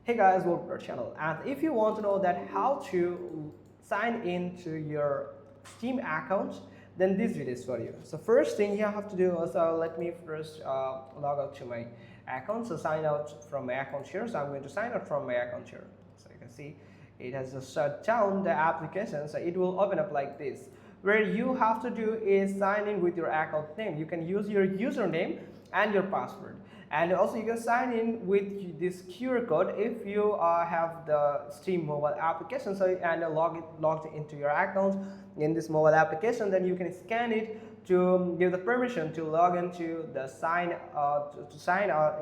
Hey guys, welcome to our channel. And if you want to know that how to sign into your Steam account, then this video is for you. So first thing you have to do is let me first log out to my account. So sign out from my account here. So I'm going to sign out from my account here. So you can see it has just shut down the application. So it will open up like this. Where you have to do is sign in with your account name. You can use your username and your password, and also you can sign in with this QR code if you have the Steam mobile application. So and logged into your account in this mobile application, then you can scan it to give the permission to log into the sign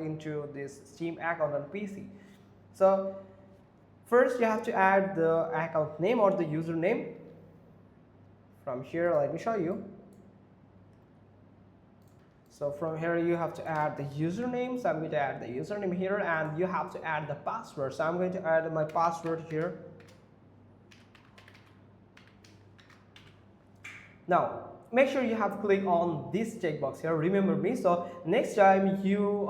into this Steam account on PC. So first you have to add the account name or the username. From here, let me show you. So from here you have to add the username. So I'm going to add the username here, and you have to add the password. So I'm going to add my password here. Now make sure you have clicked on this checkbox here, remember me. So next time you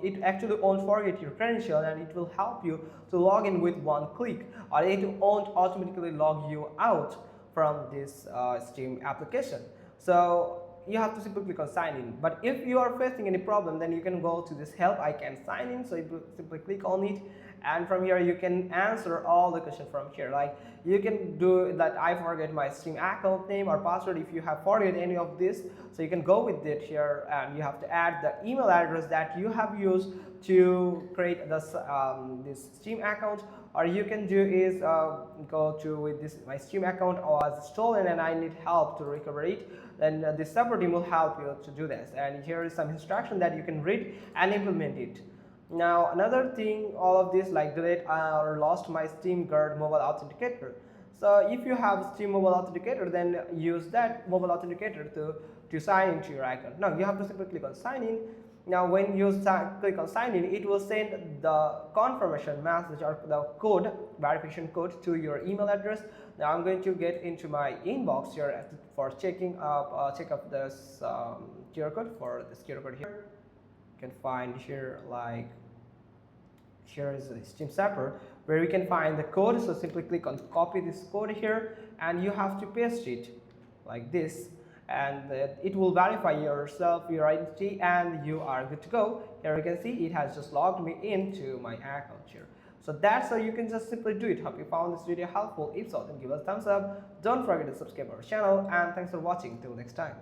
it actually won't forget your credential, and it will help you to log in with one click, or it won't automatically log you out from this Steam application. So you have to simply click on sign in. But if you are facing any problem, then you can go to this help icon, sign in. So you simply click on it, and from here you can answer all the questions from here. Like you can do that I forget my Steam account name or password. If you have forget any of this, so you can go with it here, and you have to add the email address that you have used to create this Steam account. Or you can do is go to with this my Steam account was stolen and I need help to recover it, then this support team will help you to do this. And here is some instruction that you can read and implement it. Now another thing, all of this like delete or lost my Steam Guard mobile authenticator. So if you have Steam mobile authenticator, then use that mobile authenticator to sign into your account. Now you have to simply click on sign in. Now when you click on sign in, it will send the confirmation message or the code, verification code, to your email address. Now I'm going to get into my inbox here for checking up check up this QR code. For this QR code here, you can find here, like here is the Steam Zapper where we can find the code. So simply click on copy this code here, and you have to paste it like this, and it will verify yourself, your identity, and you are good to go. Here you can see it has just logged me into my account here. So that's how you can just simply do it. Hope you found this video helpful. If so, then give us a thumbs up. Don't forget to subscribe our channel, and thanks for watching. Till next time.